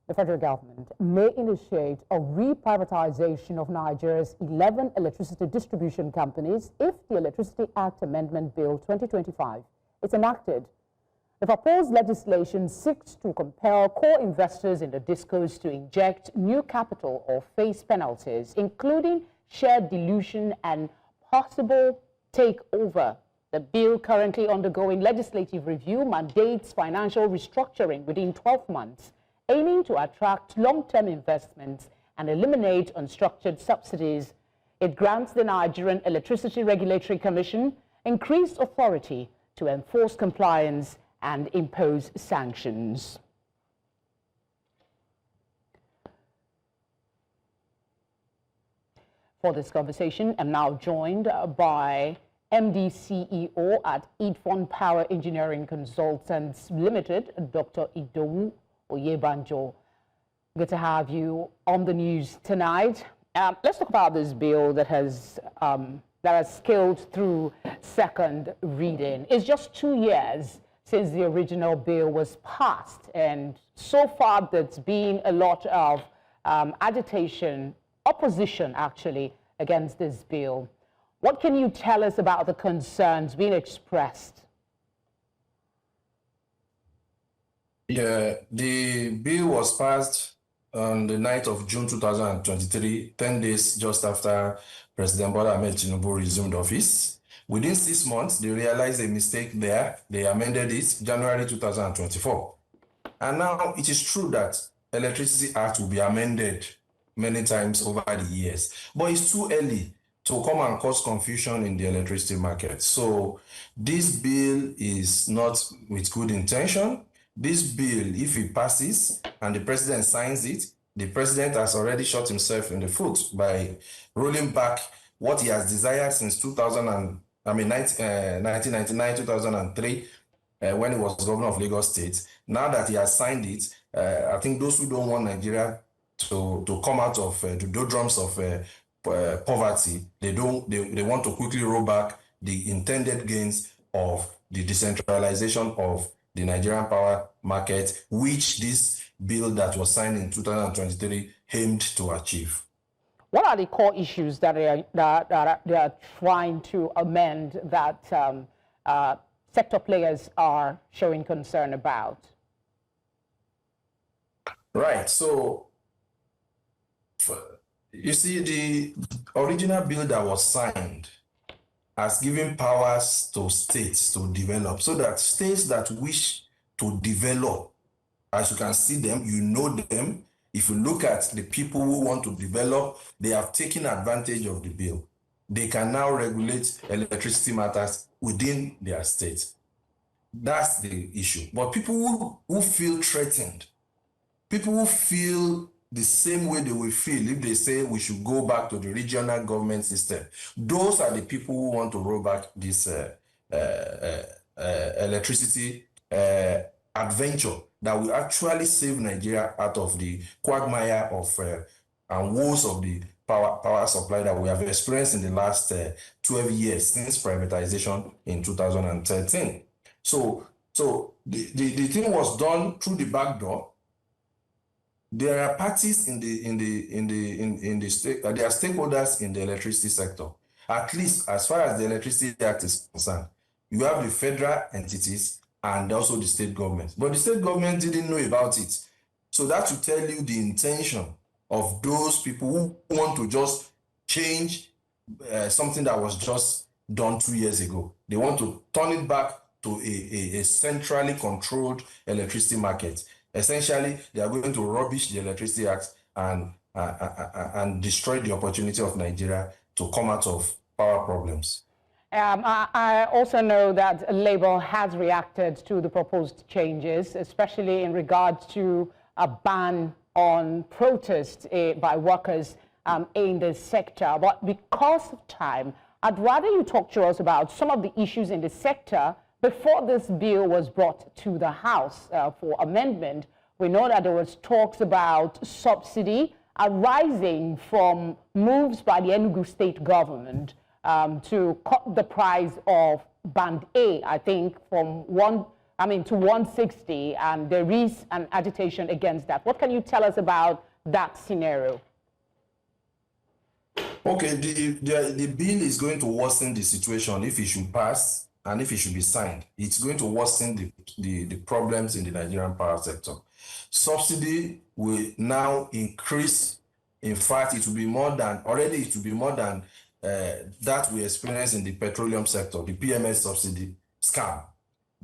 The federal government may initiate a re-privatization of Nigeria's 11 electricity distribution companies if the Electricity Act Amendment Bill 2025 is enacted. The proposed legislation seeks to compel core investors in the discos to inject new capital or face penalties, including share dilution and possible takeover. The bill, currently undergoing legislative review, mandates financial restructuring within 12 months, aiming to attract long-term investments and eliminate unstructured subsidies. It grants the Nigerian Electricity Regulatory Commission increased authority to enforce compliance and impose sanctions. For this conversation, I'm now joined by MD CEO at Idfon Power Engineering Consultants Limited, Dr. Idowu Oyebanjo. Good to have you on the news tonight. Let's talk about this bill that has scaled through second reading. It's just 2 years since the original bill was passed, and so far there's been a lot of agitation, opposition actually, against this bill. What can you tell us about the concerns being expressed? Yeah, the bill was passed on the 9th of June 2023, 10 days just after President Bola Ahmed Tinubu resumed office. Within 6 months, they realized a mistake there. They amended it January 2024. And now it is true that Electricity Act will be amended many times over the years. But it's too early to come and cause confusion in the electricity market. So this bill is not with good intention. This bill, if it passes and the president signs it, the president has already shot himself in the foot by rolling back what he has desired since 1999, 2003, when he was governor of Lagos State. Now that he has signed it, I think those who don't want Nigeria to come out of the doldrums of poverty, they want to quickly roll back the intended gains of the decentralization of the Nigerian power market, which this bill that was signed in 2023 aimed to achieve. What are the core issues that they are trying to amend that sector players are showing concern about? Right. So, you see, the original bill that was signed has given powers to states to develop, so that states that wish to develop, as you can see them, you know them. If you look at the people who want to develop, they have taken advantage of the bill. They can now regulate electricity matters within their state. That's the issue. But people who feel threatened, people who feel the same way they will feel if they say we should go back to the regional government system, those are the people who want to roll back this electricity adventure that will actually save Nigeria out of the quagmire of and woes of the power supply that we have experienced in the last 12 years since privatization in 2013. So the thing was done through the back door. There are parties in the state. There are stakeholders in the electricity sector. At least as far as the Electricity Act is concerned, you have the federal entities and also the state government. But the state government didn't know about it. So that should tell you the intention of those people who want to just change something that was just done 2 years ago. They want to turn it back to a centrally controlled electricity market. Essentially, they are going to rubbish the Electricity Act and destroy the opportunity of Nigeria to come out of power problems. I also know that Labour has reacted to the proposed changes, especially in regard to a ban on protest by workers in the sector. But because of time, I'd rather you talk to us about some of the issues in the sector before this bill was brought to the House for amendment. We know that there was talks about subsidy arising from moves by the Enugu state government to cut the price of Band A, I think, from I mean, to 160, and there is an agitation against that. What can you tell us about that scenario? Okay, the bill is going to worsen the situation if it should pass and if it should be signed. It's going to worsen the problems in the Nigerian power sector. Subsidy will now increase. In fact, it will be more than, already it will be more than that we experience in the petroleum sector, the PMS subsidy scam.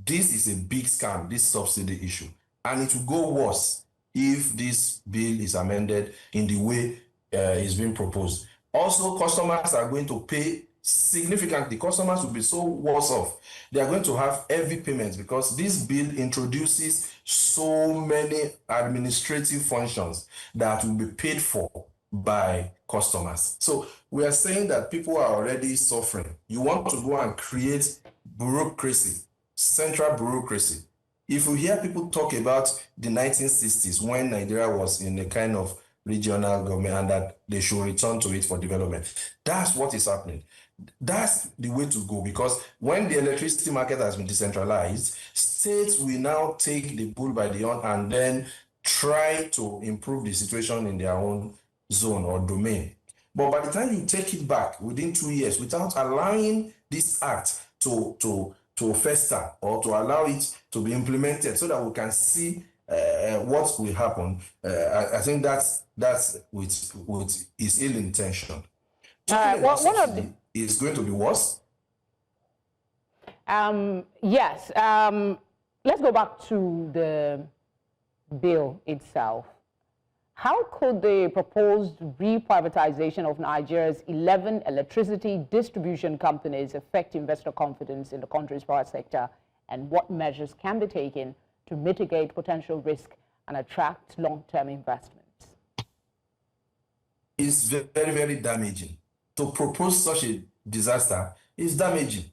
This is a big scam, this subsidy issue. And it will go worse if this bill is amended in the way it's being proposed. Also, customers are going to pay significantly. Customers will be so worse off. They are going to have heavy payments because this bill introduces so many administrative functions that will be paid for by customers. So we are saying that people are already suffering. You want to go and create bureaucracy, central bureaucracy. If you hear people talk about the 1960s when Nigeria was in a kind of regional government and that they should return to it for development, that's what is happening. That's the way to go, because when the electricity market has been decentralized, states will now take the bull by the horn and then try to improve the situation in their own zone or domain. But by the time you take it back within 2 years without allowing this act to fester or to allow it to be implemented so that we can see what will happen, I think that's with his ill intention. One of the is going to be worse. Yes. Let's go back to the bill itself. How could the proposed re-privatization of Nigeria's 11 electricity distribution companies affect investor confidence in the country's power sector, and what measures can be taken to mitigate potential risk and attract long-term investments? It's very, very damaging. To propose such a disaster is damaging,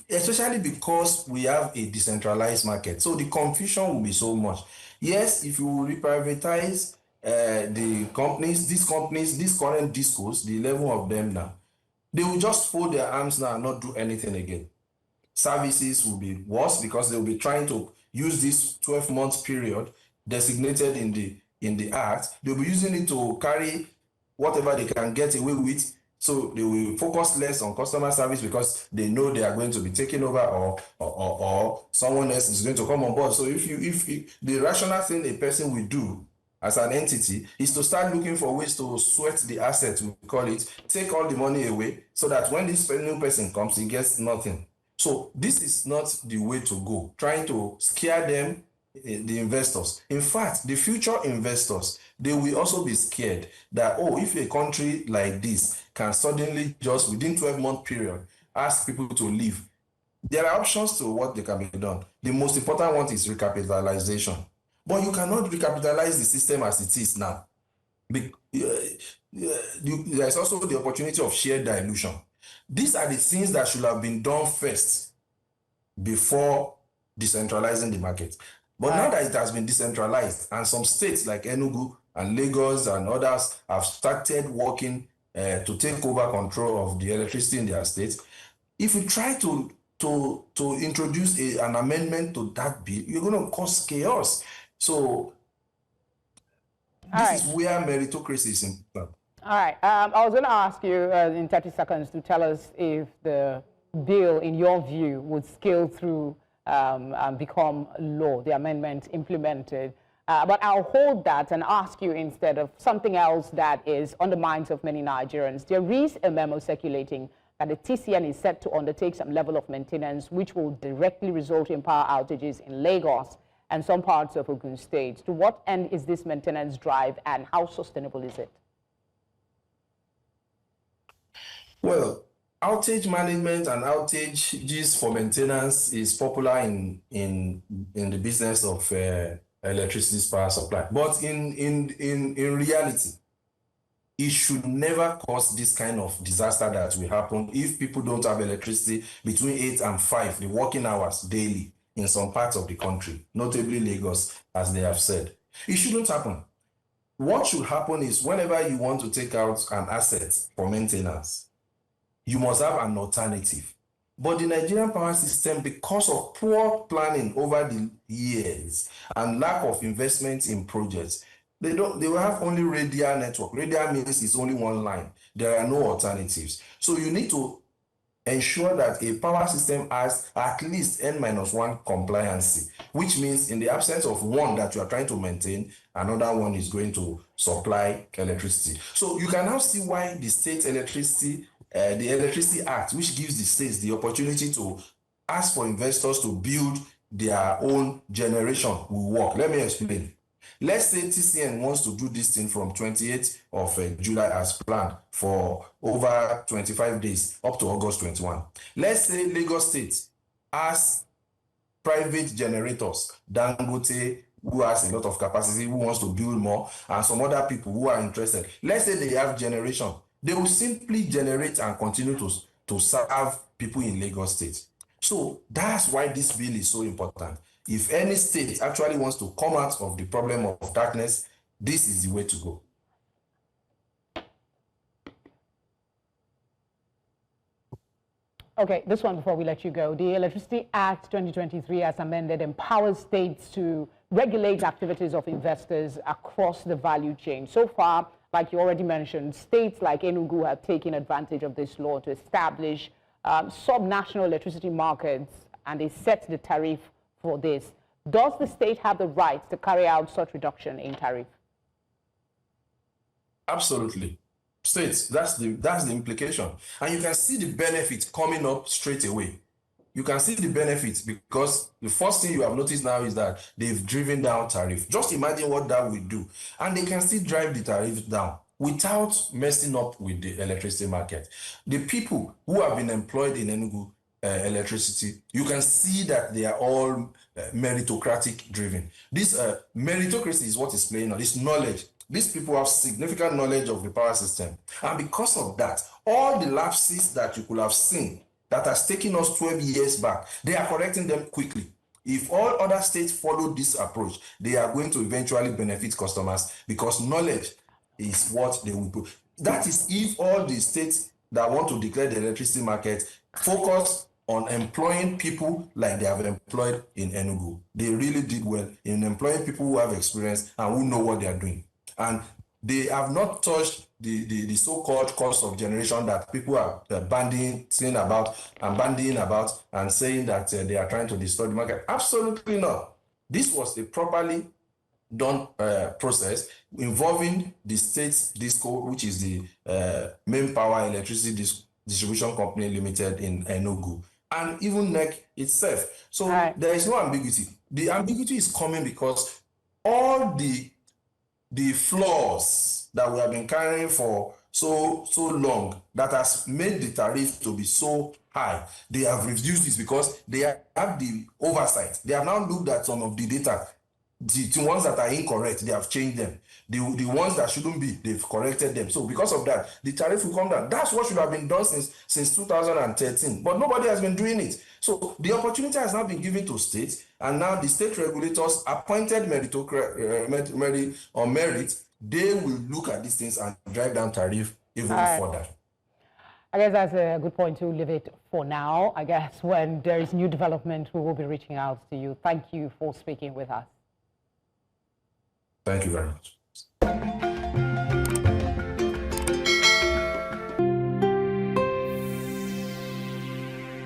especially because we have a decentralized market. So the confusion will be so much. Yes, if you re-privatize the companies, these current discos, the 11 of them now, they will just fold their arms now and not do anything again. Services will be worse because they will be trying to use this 12-month period designated in the act. They'll be using it to carry whatever they can get away with. So they will focus less on customer service because they know they are going to be taken over, or someone else is going to come on board. So if the rational thing a person will do as an entity is to start looking for ways to sweat the assets, we call it, take all the money away so that when this new person comes, he gets nothing. So this is not the way to go, trying to scare them, the investors. In fact, the future investors, they will also be scared that, oh, if a country like this can suddenly just within 12-month period ask people to leave, there are options to what they can be done. The most important one is recapitalization. But you cannot recapitalize the system as it is now. There's also the opportunity of shared dilution. These are the things that should have been done first before decentralizing the market. But now that it has been decentralized, and some states like Enugu and Lagos and others have started working to take over control of the electricity in their states, if we try to introduce an amendment to that bill, you're going to cause chaos. So this is where meritocracy is important. All right. I was going to ask you in 30 seconds to tell us if the bill, in your view, would scale through and become law, the amendment implemented. But I'll hold that and ask you instead of something else that is on the minds of many Nigerians. There is a memo circulating that the TCN is set to undertake some level of maintenance which will directly result in power outages in Lagos and some parts of Ogun State. To what end is this maintenance drive, and how sustainable is it? Well, outage management and outages for maintenance is popular in the business of electricity power supply. But in reality, it should never cause this kind of disaster that will happen if people don't have electricity between 8 and 5, the working hours daily in some parts of the country, notably Lagos, as they have said. It shouldn't happen. What should happen is whenever you want to take out an asset for maintenance, you must have an alternative. But the Nigerian power system, because of poor planning over the years and lack of investment in projects, they will have only radial network. Radial means it's only one line. There are no alternatives. So you need to ensure that a power system has at least N-1 compliancy, which means in the absence of one that you are trying to maintain, another one is going to supply electricity. So you can now see why the state electricity, the Electricity Act, which gives the states the opportunity to ask for investors to build their own generation, will work. Let me explain. Let's say TCN wants to do this thing from 28th of July as planned for over 25 days up to August 21. Let's say Lagos State has private generators, Dangote, who has a lot of capacity, who wants to build more, and some other people who are interested. Let's say they have generation. They will simply generate and continue to serve people in Lagos State. So that's why this bill is so important. If any state actually wants to come out of the problem of darkness, this is the way to go. Okay, this one before we let you go. The Electricity Act 2023, as amended, empowers states to regulate activities of investors across the value chain. So far, like you already mentioned, states like Enugu have taken advantage of this law to establish sub-national electricity markets, and they set the tariff for this. Does the state have the right to carry out such reduction in tariff? Absolutely. States, that's the implication. And you can see the benefits coming up straight away. You can see the benefits because the first thing you have noticed now is that they've driven down tariff. Just imagine what that will do. And they can still drive the tariff down without messing up with the electricity market. The people who have been employed in Enugu electricity, you can see that they are all meritocratic driven. This meritocracy is what is playing on, this knowledge. These people have significant knowledge of the power system. And because of that, all the lapses that you could have seen that has taken us 12 years back, they are correcting them quickly. If all other states follow this approach, they are going to eventually benefit customers because knowledge is what they will put. That is if all the states that want to declare the electricity market focus on employing people like they have employed in Enugu. They really did well in employing people who have experience and who know what they are doing. And they have not touched the so-called cost of generation that people are bandying about and saying that they are trying to destroy the market. Absolutely not. This was a properly done process involving the state DISCO, which is the main power electricity distribution company limited in Enugu, and even NEC itself. So there is no ambiguity. The ambiguity is coming because all the flaws that we have been carrying for so long that has made the tariff to be so high, they have reduced this because they have the oversight. They have now looked at some of the data. The ones that are incorrect, they have changed them. The ones that shouldn't be, they've corrected them. So because of that, the tariff will come down. That's what should have been done since 2013. But nobody has been doing it. So the opportunity has now been given to states, and now the state regulators appointed merit, they will look at these things and drive down tariff even further. I guess that's a good point to leave it for now. I guess when there is new development, we will be reaching out to you. Thank you for speaking with us. Thank you very much.